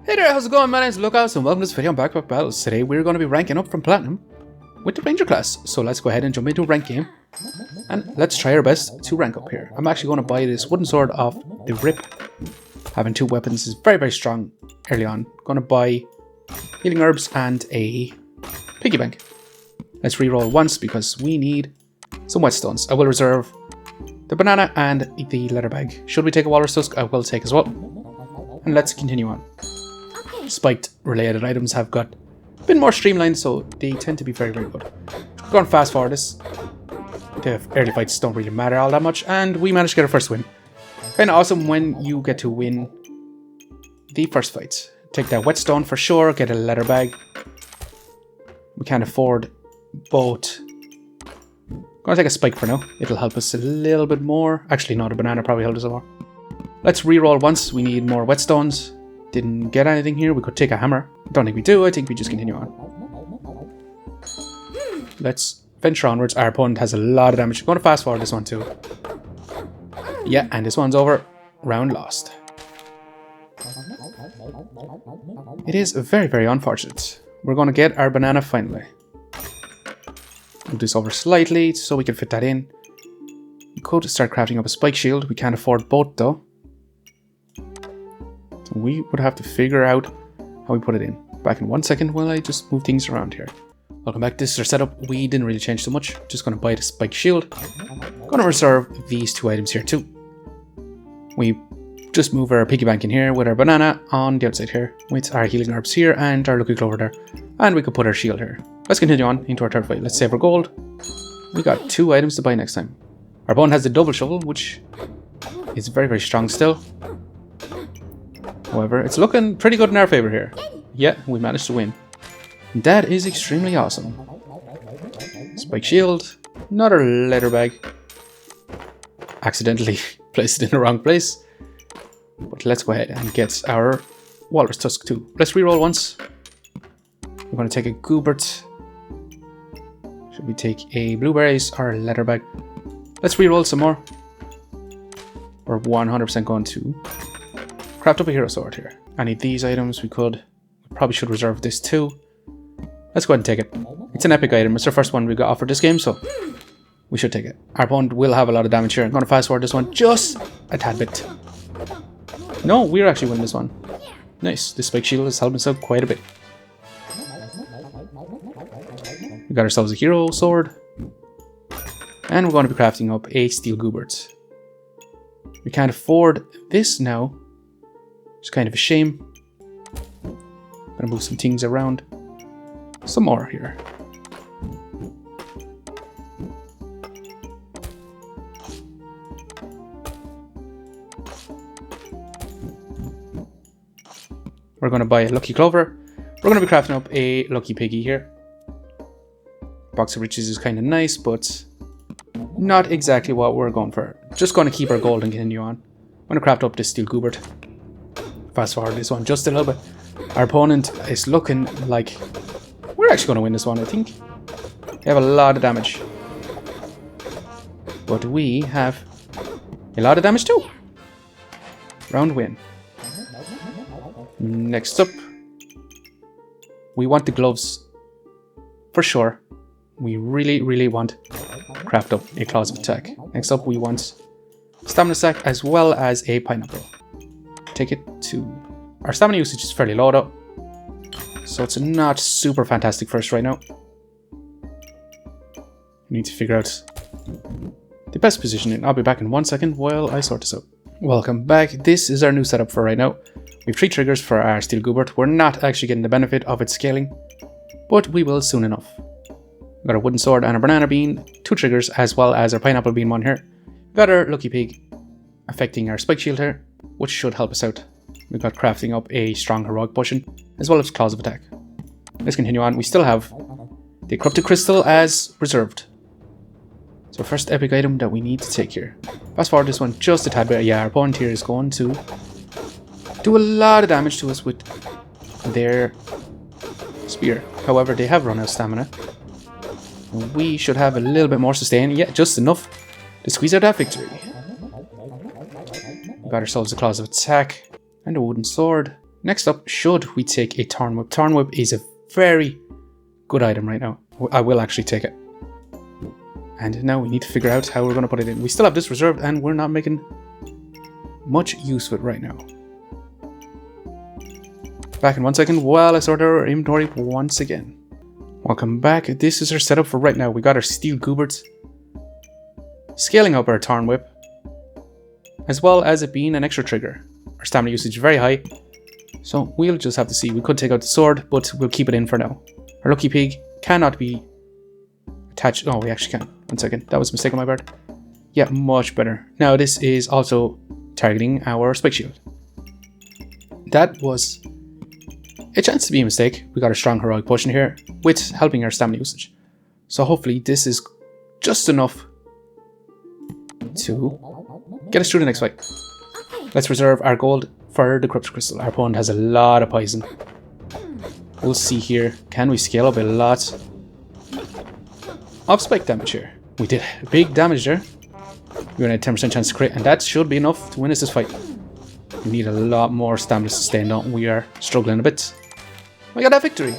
Hey there, how's it going? My name's LuckOuts and welcome to this video on Backpack Battles. Today we're going to be ranking up from Platinum with the Ranger class. So let's go ahead and jump into a rank game and let's try our best to rank up here. I'm actually going to buy this wooden sword off the rip. Having two weapons is very strong early on. Going to buy healing herbs and a piggy bank. Let's reroll once because we need some whetstones. I will reserve the banana and the leather bag. Should we take a walrus tusk? I will take as well. And let's continue on. Spiked related items have got a bit more streamlined, so they tend to be very good. We're going fast forward this. The early fights don't really matter all that much, and we managed to get our first win. Kinda awesome when you get to win the first fights. Take that whetstone for sure, get a leather bag. We can't afford both. Gonna take a spike for now. It'll help us a little bit more. Actually no, the banana probably helped us a lot. Let's reroll once. We need more whetstones. Didn't get anything here. We could take a hammer. Don't think we do. I think we just continue on. Let's venture onwards. Our opponent has a lot of damage. I'm going to fast forward this one too. Yeah, and this one's over. Round lost. It is very unfortunate. We're going to get our banana finally. Move this over slightly so we can fit that in. We could start crafting up a spike shield. We can't afford both though. We would have to figure out how we put it in. Back in 1 second while I just move things around here. Welcome back. This is our setup. We didn't really change too much. Just going to buy the spike shield. Going to reserve these two items here too. We just move our piggy bank in here with our banana on the outside here. With our healing herbs here and our lucky clover there. And we could put our shield here. Let's continue on into our third fight. Let's save our gold. We got two items to buy next time. Our opponent has the double shovel, which is very strong still. However, it's looking pretty good in our favor here. Yeah, we managed to win. That is extremely awesome. Spike shield. Another leather bag. Accidentally placed it in the wrong place. But let's go ahead and get our walrus tusk too. Let's reroll once. We're going to take a goobert. Should we take a blueberries or a leather bag? Let's reroll some more. We're 100% going to craft up a hero sword here. Any of these items we probably should reserve this too. Let's go ahead and take it. It's an epic item. It's the first one we got offered this game, so we should take it. Our opponent will have a lot of damage here. I'm going to fast forward this one just a tad bit. No, we're actually winning this one. Nice. This spike shield is helping us out quite a bit. We got ourselves a hero sword. And we're going to be crafting up a steel goobert. We can't afford this now. It's kind of a shame. Gonna move some things around. Some more here. We're gonna buy a lucky clover. We're gonna be crafting up a lucky piggy here. Box of riches is kind of nice, but not exactly what we're going for. Just gonna keep our gold and continue on. I'm gonna craft up this steel goobert. Fast forward this one just a little bit. Our opponent is looking like we're actually going to win this one, I think. We have a lot of damage. But we have a lot of damage too. Round win. Next up, we want the gloves for sure. We really want to craft up a claws of attack. Next up, we want stamina sack as well as a pineapple. Take it to... Our stamina usage is fairly low though, so it's not super fantastic for us right now. We need to figure out the best positioning. I'll be back in 1 second while I sort this out. Welcome back. This is our new setup for right now. We have 3 triggers for our steel goobert. We're not actually getting the benefit of its scaling, but we will soon enough. We've got our wooden sword and our banana bean, 2 triggers, as well as our pineapple bean one here. We've got our lucky pig affecting our spike shield here, which should help us out. We've got crafting up a strong heroic potion, as well as claws of attack. Let's continue on. We still have the corrupted crystal as reserved. So first epic item that we need to take here. Fast forward this one just a tad bit. Yeah, our opponent here is going to do a lot of damage to us with their spear. However, they have run out of stamina. And we should have a little bit more sustain. Yeah, just enough to squeeze out that victory. We got ourselves a claws of attack and a wooden sword. Next up, should we take a Tarn Whip? Tarn Whip is a very good item right now. I will actually take it. And now we need to figure out how we're going to put it in. We still have this reserved and we're not making much use of it right now. Back in 1 second while I sort our inventory once again. Welcome back. This is our setup for right now. We got our Steel Gooberts, scaling up our Tarn Whip, as well as it being an extra trigger. Our stamina usage very high, so we'll just have to see. We could take out the sword, but we'll keep it in for now. Our Lucky Pig cannot be attached. Oh, we actually can. 1 second. That was a mistake on my part. Yeah, much better. Now this is also targeting our Spike Shield. That was a chance to be a mistake. We got a strong heroic potion here with helping our stamina usage. So hopefully this is just enough to get us through the next fight. Let's reserve our gold for the Corrupted Crystal. Our opponent has a lot of poison. We'll see here. Can we scale up a lot of spike damage here? We did big damage there. We only had a 10% chance to crit, and that should be enough to win us this fight. We need a lot more stamina sustain, don't we? Are struggling a bit. We got that victory.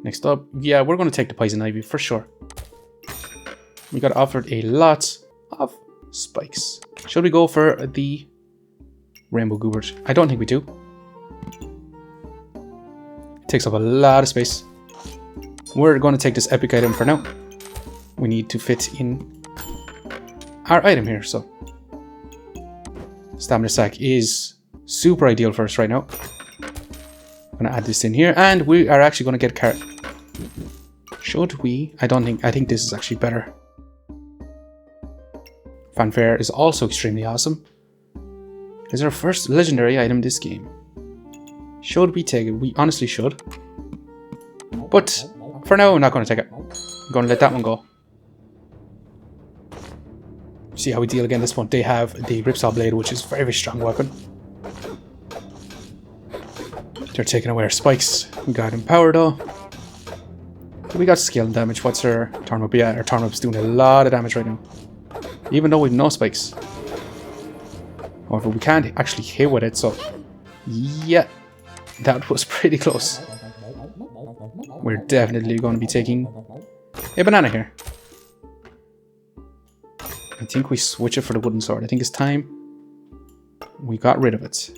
Next up, yeah, we're going to take the Poison Ivy for sure. We got offered a lot of spikes. Should we go for the Rainbow Goobert? I don't think we do. It takes up a lot of space. We're going to take this epic item for now. We need to fit in our item here, so Stamina Sack is super ideal for us right now. I'm going to add this in here, and we are actually going to get carrot. Should we? I think this is actually better. Fanfare is also extremely awesome. It's our first legendary item this game. Should we take it? We honestly should. But for now, I'm not going to take it. I'm going to let that one go. See how we deal again this one. They have the Ripsaw Blade, which is a very, very strong weapon. They're taking away our spikes. We got Empower though. We got scale and damage. What's our Tarn Whip? Yeah, our Tarn Whip's doing a lot of damage right now. Even though we've no spikes. However, we can't actually hit with it, so yeah, that was pretty close. We're definitely going to be taking a banana here. I think we switch it for the wooden sword. I think it's time we got rid of it.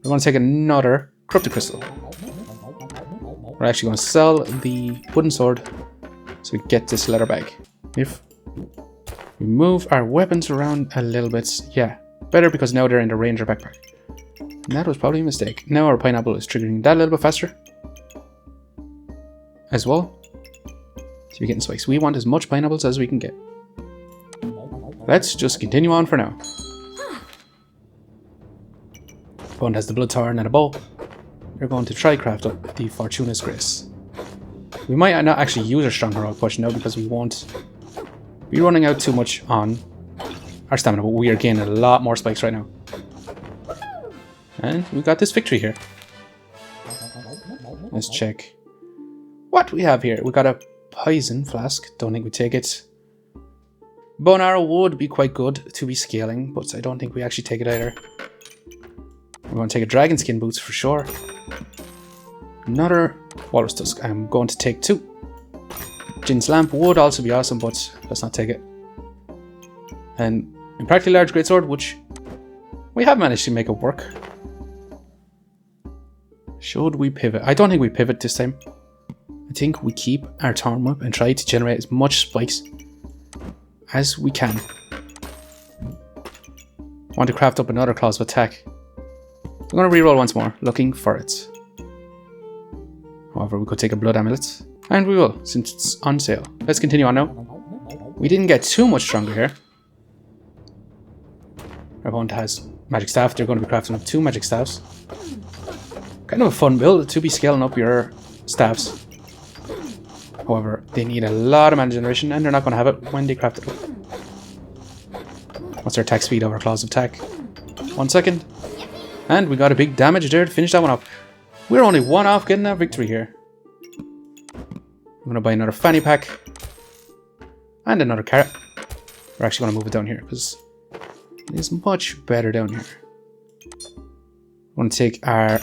We're going to take another Corrupted Crystal. We're actually going to sell the wooden sword so we get this leather bag. If we move our weapons around a little bit, yeah, better because now they're in the ranger backpack. And that was probably a mistake. Now our pineapple is triggering that a little bit faster as well. So we're getting spikes. We want as much pineapples as we can get. Let's just continue on for now. Bond has the Blood Torn and a bow. We're going to try craft up the Fortuna's Grace. We might not actually use our strong heroic potion now because we won't be running out too much on our stamina, but we are gaining a lot more spikes right now. And we got this victory here. Let's check what we have here. We got a Poison Flask. Don't think we take it. Bone Arrow would be quite good to be scaling, but I don't think we actually take it either. We're going to take a Dragon Skin Boots for sure. Another Walrus Tusk. I'm going to take 2. Jin's Lamp would also be awesome, but let's not take it. And Impractically Large Greatsword, which we have managed to make it work. Should we pivot? I don't think we pivot this time. I think we keep our Tarn Whip and try to generate as much spikes as we can. Want to craft up another Claws of Attack. I'm going to reroll once more, looking for it. However, we could take a Blood Amulet, and we will, since it's on sale. Let's continue on now. We didn't get too much stronger here. Our opponent has Magic Staff. They're going to be crafting up 2 Magic Staffs. Kind of a fun build to be scaling up your staffs. However, they need a lot of mana generation, and they're not going to have it when they craft it up. What's our attack speed of our Claws of Attack? 1 second. And we got a big damage there to finish that one up. We're only 1 off getting that victory here. I'm going to buy another fanny pack. And another carrot. We're actually going to move it down here because it is much better down here. We're going to take our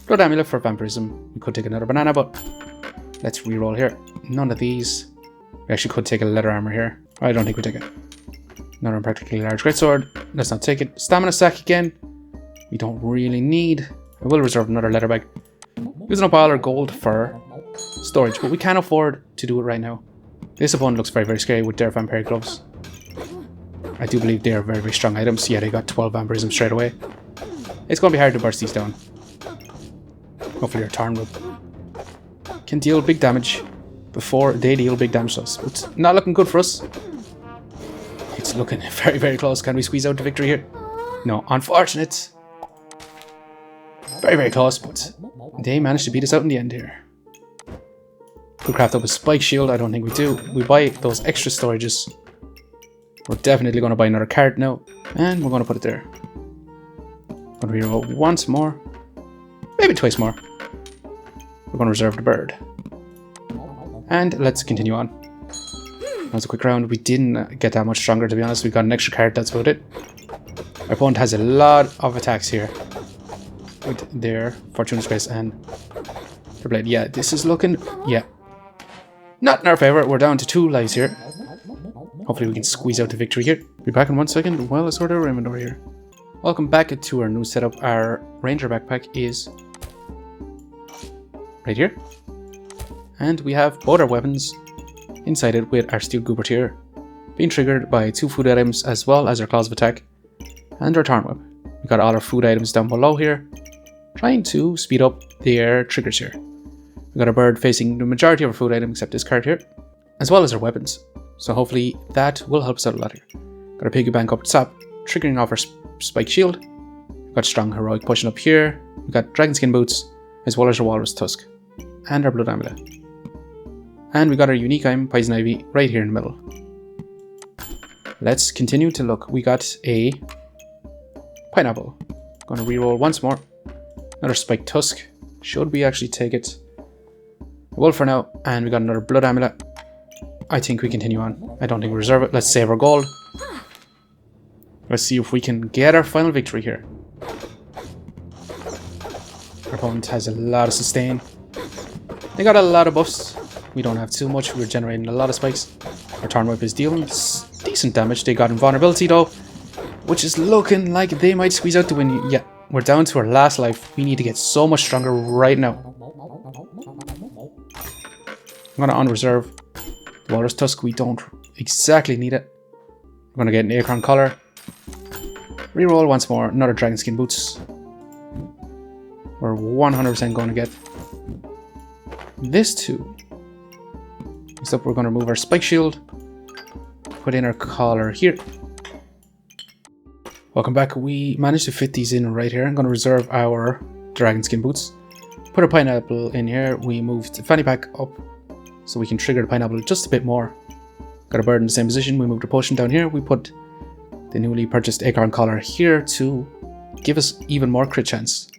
Blood Amulet for Vampirism. We could take another banana, but let's reroll here. None of these. We actually could take a leather armor here. I don't think we take it. Another unpractically large greatsword. Let's not take it. Stamina stack again. We don't really need. I will reserve another leather bag. Using up all our gold for storage, but we can't afford to do it right now. This opponent looks very, very scary with their vampire gloves. I do believe they are very, very strong items. Yeah, they got 12 vampirism straight away. It's going to be hard to burst these down. Hopefully our Tarn Whip can deal big damage before they deal big damage to us. It's not looking good for us. It's looking very, very close. Can we squeeze out the victory here? No, unfortunate. Very, very close, but they managed to beat us out in the end here. Could craft up a spike shield. I don't think we do. We buy those extra storages. We're definitely going to buy another card now. And we're going to put it there. Going to reroll once more. Maybe twice more. We're going to reserve the bird. And let's continue on. That was a quick round. We didn't get that much stronger, to be honest. We got an extra card, that's about it. Our opponent has a lot of attacks here. With their Fortuna Space and their blade. Yeah, this is looking... Yeah. Not in our favour. We're down to 2 lives here. Hopefully we can squeeze out the victory here. Be back in 1 second. Well, let's sort our inventory here. Welcome back to our new setup. Our Ranger backpack is right here. And we have both our weapons inside it with our Steel Goobert here, being triggered by 2 food items as well as our Claws of Attack and our Tarn Whip. We got all our food items down below here, trying to speed up their triggers here. We got a bird facing the majority of our food items except this card here, as well as our weapons. So hopefully that will help us out a lot here. Got our Piggy Bank up top, triggering off our Spike Shield. We got Strong Heroic pushing up here. We got Dragon Skin Boots, as well as our Walrus Tusk, and our Blood Amulet. And we got our unique item, Poison Ivy, right here in the middle. Let's continue to look. We got a pineapple. Gonna reroll once more. Another Spike Tusk. Should we actually take it? I will for now. And we got another Blood Amulet. I think we continue on. I don't think we reserve it. Let's save our gold. Let's see if we can get our final victory here. Our opponent has a lot of sustain. They got a lot of buffs. We don't have too much. We're generating a lot of spikes. Our Tarn Whip is dealing decent damage. They got invulnerability though, which is looking like they might squeeze out the win. Yeah, we're down to our last life. We need to get so much stronger right now. I'm going to unreserve the Walrus Tusk. We don't exactly need it. We're going to get an Acorn Collar. Reroll once more. Another Dragon Skin Boots. We're 100% going to get this too. Next up, we're going to remove our Spike Shield. Put in our collar here. Welcome back. We managed to fit these in right here. I'm going to reserve our Dragon Skin Boots. Put a pineapple in here. We moved the fanny pack up so we can trigger the pineapple just a bit more. Got a bird in the same position. We moved a potion down here. We put the newly purchased Acorn Collar here to give us even more crit chance.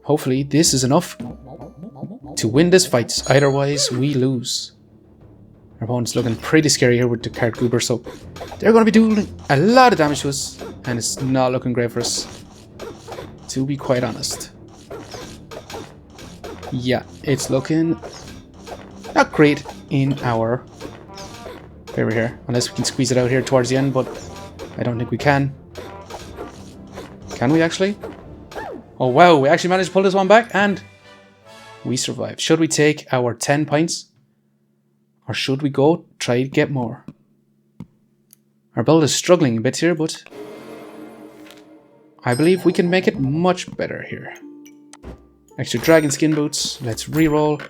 Hopefully this is enough to win this fight. Otherwise we lose. Our opponent's looking pretty scary here with the card Goober, so they're going to be doing a lot of damage to us, and it's not looking great for us, to be quite honest. Yeah, it's looking not great in our favor here, unless we can squeeze it out here towards the end, but I don't think we can. Can we actually? Oh wow, we actually managed to pull this one back, and we survived. Should we take our 10 pints? Or should we go try to get more? Our build is struggling a bit here, but I believe we can make it much better here. Extra Dragon Skin Boots. Let's reroll.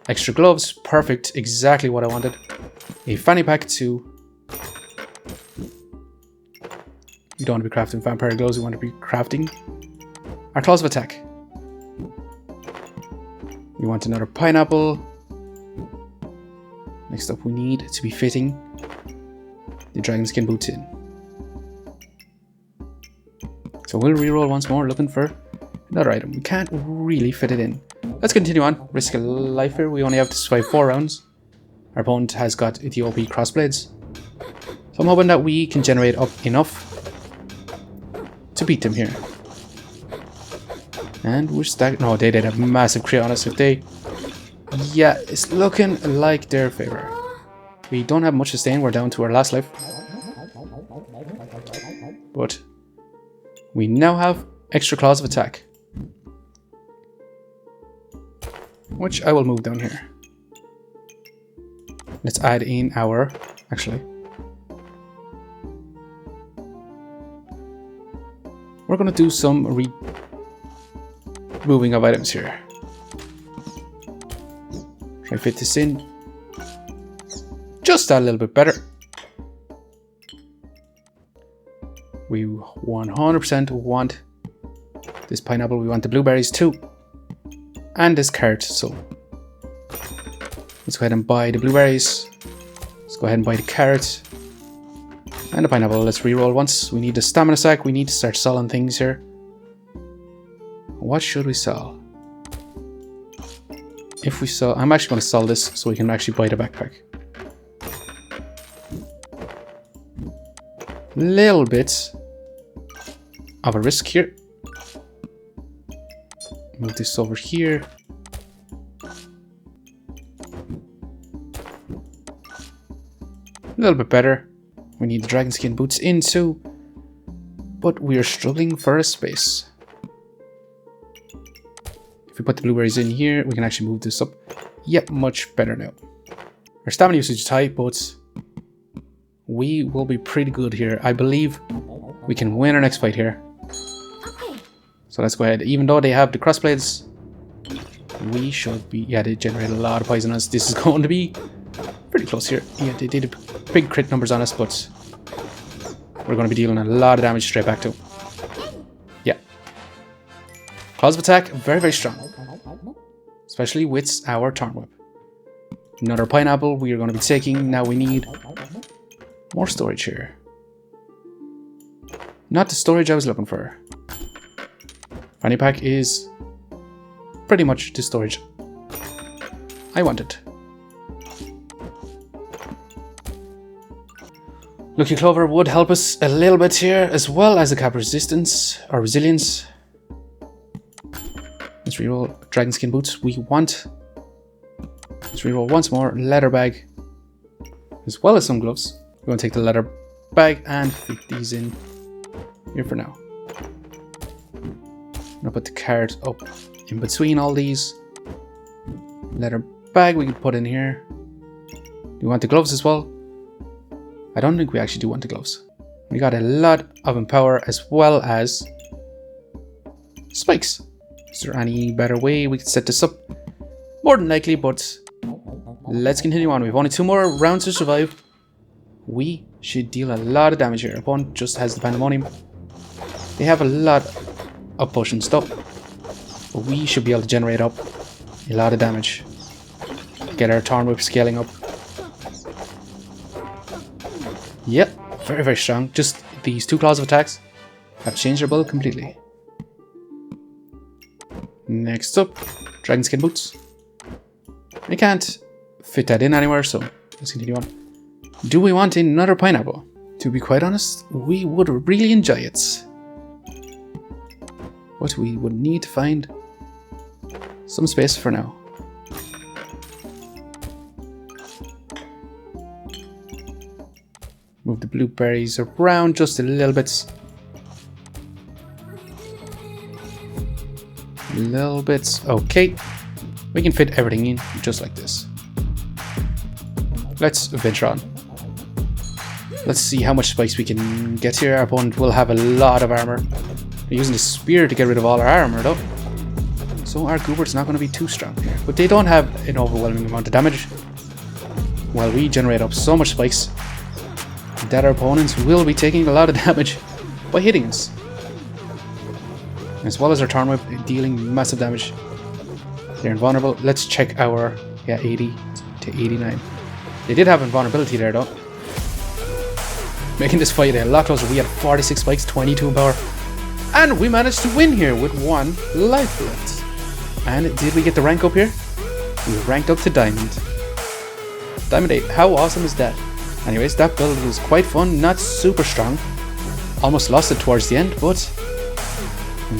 Extra gloves. Perfect. Exactly what I wanted. A fanny pack too. We don't want to be crafting vampire gloves. We want to be crafting our Claws of Attack. We want another pineapple. Next up, we need to be fitting the Dragon Skin Boots in. So we'll reroll once more, looking for another item. We can't really fit it in. Let's continue on. Risk a life here. We only have to survive 4 rounds. Our opponent has got the OP crossblades. So I'm hoping that we can generate up enough to beat them here. And we're stacked. No, they did a massive crit on us. If they... Yeah, it's looking like their favor. We don't have much sustain. We're down to our last life. But we now have extra claws of attack, which I will move down here. Let's add in our... Actually, we're going to do some moving of items here. Try to fit this in just a little bit better. We 100% want this pineapple. We want the blueberries too. And this carrot. So let's go ahead and buy the blueberries. Let's go ahead and buy the carrot. And the pineapple. Let's reroll once. We need the stamina sack. We need to start selling things here. What should we sell? If we sell... I'm actually going to sell this so we can actually buy the backpack. Little bit of a risk here. Move this over here. A little bit better. We need the dragon skin boots in too, but we are struggling for a space. If we put the blueberries in here, we can actually move this up. Yep, much better now. Our stamina usage is high, but we will be pretty good here. I believe we can win our next fight here. So let's go ahead. Even though they have the crossblades, we should be... Yeah, they generate a lot of poison on us. This is going to be pretty close here. Yeah, they did big crit numbers on us, but we're going to be dealing a lot of damage straight back to them. Yeah. Claws of attack, very, very strong. Especially with our Tarn Whip. Another pineapple we are going to be taking. Now we need more storage here. Not the storage I was looking for. Fanny pack is pretty much the storage I wanted. Lucky Clover would help us a little bit here, as well as the cap resistance or resilience. Let's reroll dragon skin boots. We want. Let's reroll once more. Leather bag, as well as some gloves. We're going to take the leather bag and fit these in here for now. I'm going to put the card up in between all these. Leather bag we can put in here. Do we want the gloves as well? I don't think we actually do want the gloves. We got a lot of empower as well as spikes. Is there any better way we could set this up? More than likely, but let's continue on. We've only 2 more rounds to survive. We should deal a lot of damage here. Opponent just has the pandemonium. They have a lot of potion stuff, but we should be able to generate up a lot of damage. Get our Tarn Whip scaling up. Yep, very, very strong. Just these 2 claws of attacks have changed our build completely. Next up, dragon skin boots. We can't fit that in anywhere, so let's continue on. Do we want another pineapple? To be quite honest, we would really enjoy it. But we would need to find some space for now. Move the blueberries around just a little bit. A little bit. Okay. We can fit everything in just like this. Let's venture on. Let's see how much spikes we can get here. Our opponent will have a lot of armor. We're using the spear to get rid of all our armor though. So our Goobert's not going to be too strong here. But they don't have an overwhelming amount of damage. While we generate up so much spikes that our opponents will be taking a lot of damage by hitting us. As well as our Tarn Whip dealing massive damage. They're invulnerable. Let's check our 80 to 89. They did have invulnerability there though. Making this fight a lot closer. We had 46 spikes, 22 in power. And we managed to win here with 1 life left. And did we get the rank up here? We ranked up to Diamond. Diamond 8. How awesome is that? Anyways, that build was quite fun. Not super strong. Almost lost it towards the end, but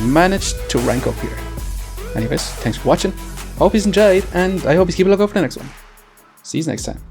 managed to rank up here. Anyways, thanks for watching. Hope you enjoyed, and I hope you keep a lookout for the next one. See you next time.